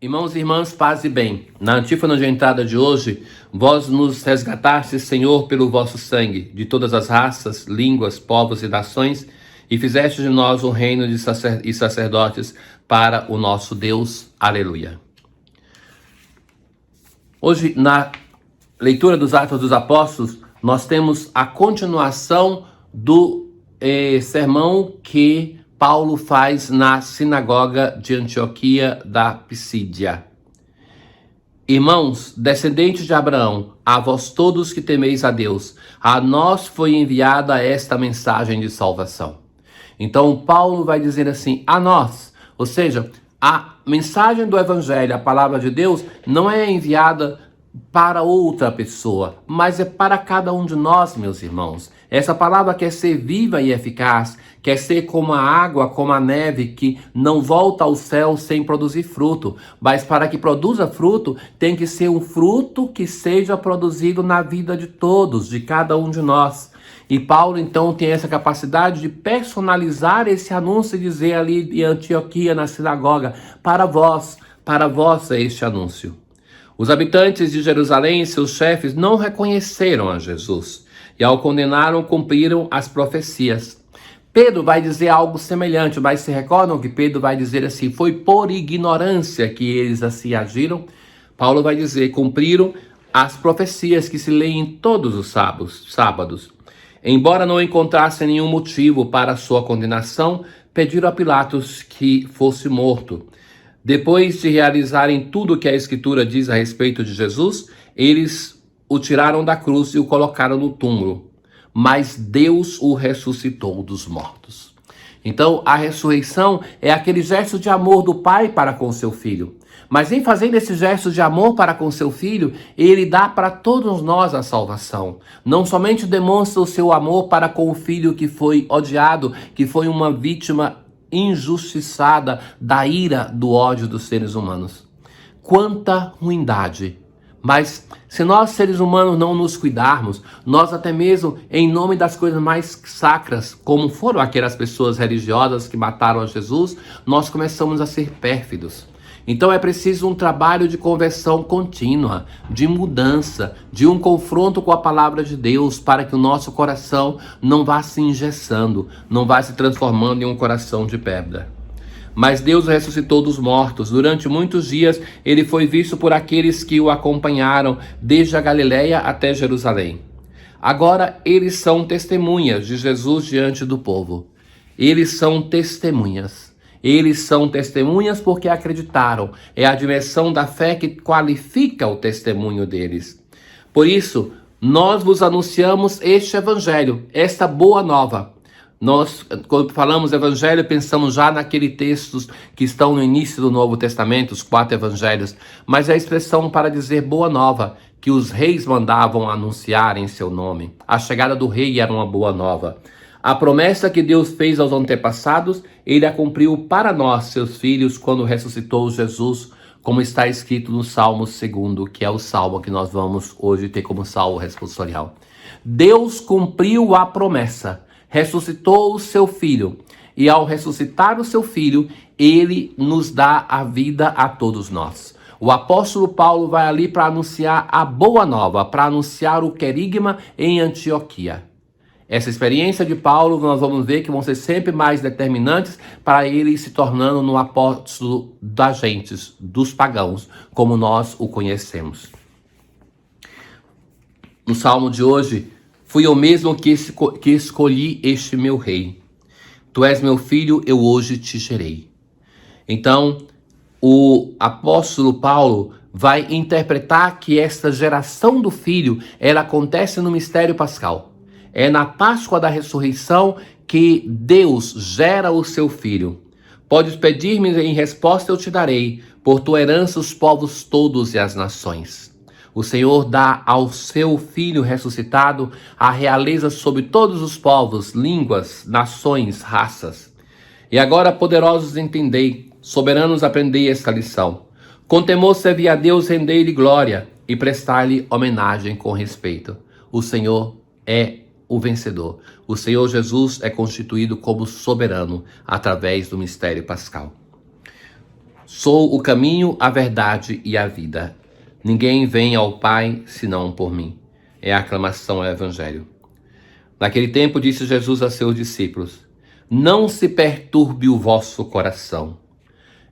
Irmãos e irmãs, paz e bem. Na antífona de entrada de hoje, vós nos resgatastes, Senhor, pelo vosso sangue, de todas as raças, línguas, povos e nações, e fizeste de nós um reino de sacerdotes para o nosso Deus. Aleluia. Hoje, na leitura dos Atos dos Apóstolos, nós temos a continuação do sermão que Paulo faz na sinagoga de Antioquia da Pisídia. Irmãos, descendentes de Abraão, a vós todos que temeis a Deus, a nós foi enviada esta mensagem de salvação. Então Paulo vai dizer assim, a nós, ou seja, a mensagem do Evangelho, a palavra de Deus, não é enviada para outra pessoa, mas é para cada um de nós, meus irmãos. Essa palavra quer ser viva e eficaz, quer ser como a água, como a neve, que não volta ao céu sem produzir fruto. Mas para que produza fruto, tem que ser um fruto que seja produzido na vida de todos, de cada um de nós. E Paulo, então, tem essa capacidade de personalizar esse anúncio e dizer ali em Antioquia, na sinagoga, para vós é este anúncio. Os habitantes de Jerusalém e seus chefes não reconheceram a Jesus e, ao condenaram, cumpriram as profecias. Pedro vai dizer algo semelhante, mas se recordam que Pedro vai dizer assim, foi por ignorância que eles assim agiram? Paulo vai dizer, cumpriram as profecias que se leem todos os sábados. Embora não encontrassem nenhum motivo para a sua condenação, pediram a Pilatos que fosse morto. Depois de realizarem tudo o que a Escritura diz a respeito de Jesus, eles o tiraram da cruz e o colocaram no túmulo. Mas Deus o ressuscitou dos mortos. Então, a ressurreição é aquele gesto de amor do Pai para com seu Filho. Mas em fazendo esse gesto de amor para com seu Filho, ele dá para todos nós a salvação. Não somente demonstra o seu amor para com o Filho que foi odiado, que foi uma vítima injustiçada da ira, do ódio dos seres humanos. Quanta ruindade! Mas se nós seres humanos não nos cuidarmos, nós até mesmo em nome das coisas mais sacras, como foram aquelas pessoas religiosas que mataram a Jesus, nós começamos a ser pérfidos. Então é preciso um trabalho de conversão contínua, de mudança, de um confronto com a palavra de Deus, para que o nosso coração não vá se engessando, não vá se transformando em um coração de pedra. Mas Deus o ressuscitou dos mortos. Durante muitos dias ele foi visto por aqueles que o acompanharam, desde a Galileia até Jerusalém. Agora eles são testemunhas de Jesus diante do povo. Eles são testemunhas. Eles são testemunhas porque acreditaram. É a dimensão da fé que qualifica o testemunho deles. Por isso, nós vos anunciamos este evangelho, esta boa nova. Nós, quando falamos evangelho, pensamos já naqueles textos que estão no início do Novo Testamento, os 4 evangelhos. Mas é a expressão para dizer boa nova, que os reis mandavam anunciar em seu nome. A chegada do rei era uma boa nova. A promessa que Deus fez aos antepassados, ele a cumpriu para nós, seus filhos, quando ressuscitou Jesus, como está escrito no Salmo 2, que é o salmo que nós vamos hoje ter como salmo responsorial. Deus cumpriu a promessa, ressuscitou o seu filho, e ao ressuscitar o seu filho, ele nos dá a vida a todos nós. O apóstolo Paulo vai ali para anunciar a boa nova, para anunciar o querigma em Antioquia. Essa experiência de Paulo, nós vamos ver que vão ser sempre mais determinantes para ele se tornando no apóstolo das gentes, dos pagãos, como nós o conhecemos. No salmo de hoje, fui eu mesmo que escolhi este meu rei. Tu és meu filho, eu hoje te gerei. Então, o apóstolo Paulo vai interpretar que esta geração do filho, ela acontece no mistério pascal. É na Páscoa da ressurreição que Deus gera o seu filho. Podes pedir-me em resposta, eu te darei, por tua herança os povos todos e as nações. O Senhor dá ao seu filho ressuscitado a realeza sobre todos os povos, línguas, nações, raças. E agora, poderosos, entendei, soberanos, aprendei esta lição. Com temor servi a Deus, rendei-lhe glória e prestar-lhe homenagem com respeito. O Senhor é o vencedor. O Senhor Jesus é constituído como soberano através do mistério pascal. Sou o caminho, a verdade e a vida. Ninguém vem ao Pai senão por mim. É a aclamação ao Evangelho. Naquele tempo disse Jesus a seus discípulos: não se perturbe o vosso coração.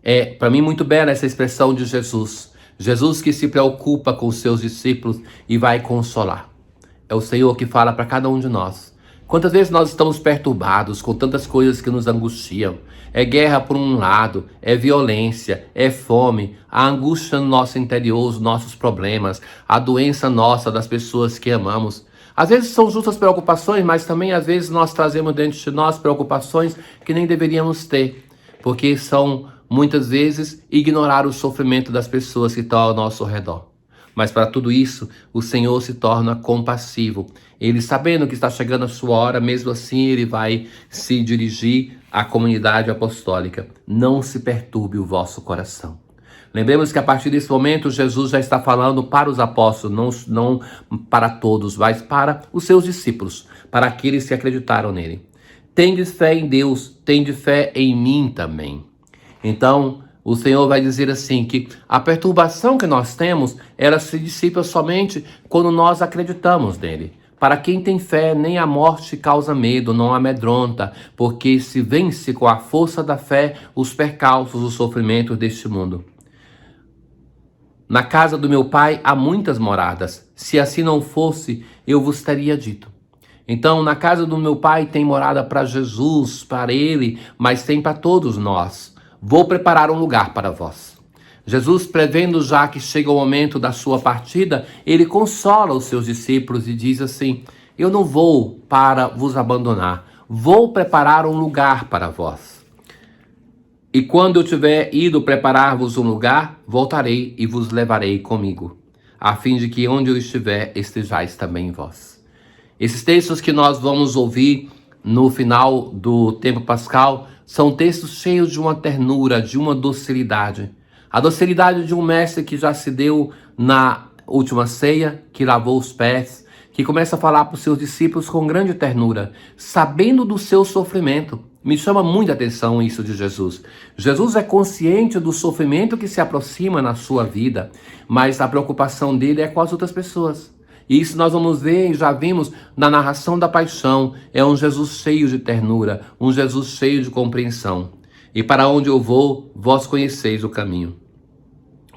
É, para mim, muito bela essa expressão de Jesus. Jesus que se preocupa com os seus discípulos e vai consolar. É o Senhor que fala para cada um de nós. Quantas vezes nós estamos perturbados com tantas coisas que nos angustiam? É guerra por um lado, é violência, é fome, a angústia no nosso interior, os nossos problemas, a doença nossa das pessoas que amamos. Às vezes são justas preocupações, mas também às vezes nós trazemos dentro de nós preocupações que nem deveríamos ter, porque são muitas vezes ignorar o sofrimento das pessoas que estão ao nosso redor. Mas para tudo isso, o Senhor se torna compassivo. Ele, sabendo que está chegando a sua hora, mesmo assim ele vai se dirigir à comunidade apostólica. Não se perturbe o vosso coração. Lembremos que a partir desse momento, Jesus já está falando para os apóstolos, não para todos, mas para os seus discípulos, para aqueles que acreditaram nele. Tendes fé em Deus, tende fé em mim também. Então, o Senhor vai dizer assim, que a perturbação que nós temos, ela se dissipa somente quando nós acreditamos nele. Para quem tem fé, nem a morte causa medo, não amedronta, porque se vence com a força da fé os percalços, os sofrimentos deste mundo. Na casa do meu Pai há muitas moradas. Se assim não fosse, eu vos teria dito. Então, na casa do meu Pai tem morada para Jesus, para ele, mas tem para todos nós. Vou preparar um lugar para vós. Jesus, prevendo já que chega o momento da sua partida, ele consola os seus discípulos e diz assim: eu não vou para vos abandonar, vou preparar um lugar para vós. E quando eu tiver ido preparar-vos um lugar, voltarei e vos levarei comigo, a fim de que onde eu estiver, estejais também vós. Esses textos que nós vamos ouvir no final do tempo pascal são textos cheios de uma ternura, de uma docilidade. A docilidade de um mestre que já se deu na última ceia, que lavou os pés, que começa a falar para os seus discípulos com grande ternura, sabendo do seu sofrimento. Me chama muita atenção isso de Jesus. Jesus é consciente do sofrimento que se aproxima na sua vida, mas a preocupação dele é com as outras pessoas. E isso nós vamos ver e já vimos na narração da paixão. É um Jesus cheio de ternura, um Jesus cheio de compreensão. E para onde eu vou, vós conheceis o caminho.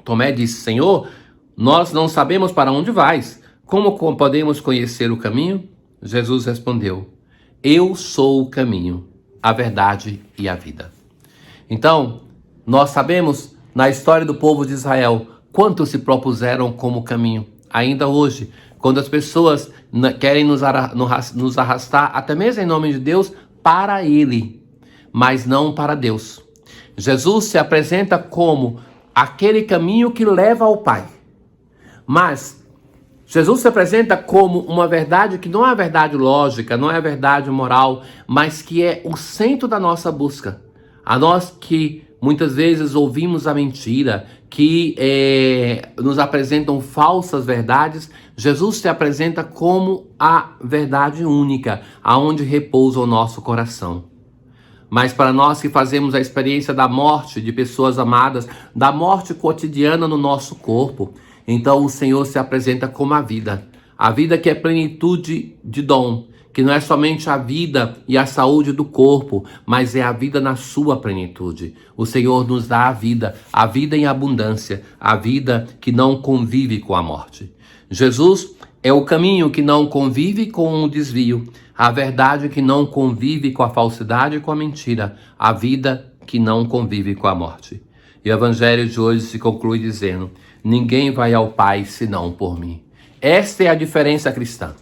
Tomé disse: Senhor, nós não sabemos para onde vais. Como podemos conhecer o caminho? Jesus respondeu: eu sou o caminho, a verdade e a vida. Então, nós sabemos na história do povo de Israel quantos se propuseram como caminho. Ainda hoje, quando as pessoas querem nos arrastar, até mesmo em nome de Deus, para Ele, mas não para Deus. Jesus se apresenta como aquele caminho que leva ao Pai. Mas Jesus se apresenta como uma verdade que não é a verdade lógica, não é a verdade moral, mas que é o centro da nossa busca. A nós que muitas vezes ouvimos a mentira, que nos apresentam falsas verdades, Jesus se apresenta como a verdade única, aonde repousa o nosso coração. Mas para nós que fazemos a experiência da morte de pessoas amadas, da morte cotidiana no nosso corpo, então o Senhor se apresenta como a vida que é plenitude de dom, que não é somente a vida e a saúde do corpo, mas é a vida na sua plenitude. O Senhor nos dá a vida em abundância, a vida que não convive com a morte. Jesus é o caminho que não convive com o desvio, a verdade que não convive com a falsidade e com a mentira, a vida que não convive com a morte. E o Evangelho de hoje se conclui dizendo: ninguém vai ao Pai senão por mim. Esta é a diferença cristã.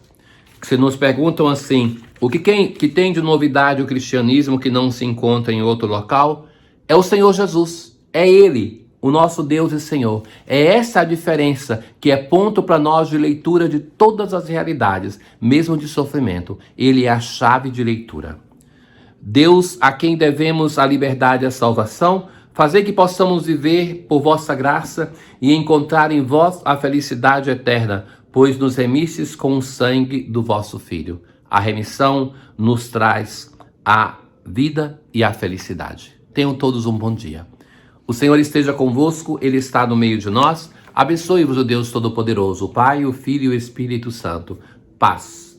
Se nos perguntam assim, o que tem de novidade o cristianismo que não se encontra em outro local? É o Senhor Jesus, é Ele, o nosso Deus e Senhor. É essa a diferença que é ponto para nós de leitura de todas as realidades, mesmo de sofrimento. Ele é a chave de leitura. Deus, a quem devemos a liberdade e a salvação, fazer que possamos viver por vossa graça e encontrar em vós a felicidade eterna, pois nos remistes com o sangue do vosso Filho. A remissão nos traz a vida e a felicidade. Tenham todos um bom dia. O Senhor esteja convosco, Ele está no meio de nós. Abençoe-vos o Deus Todo-Poderoso, o Pai, o Filho e o Espírito Santo. Paz.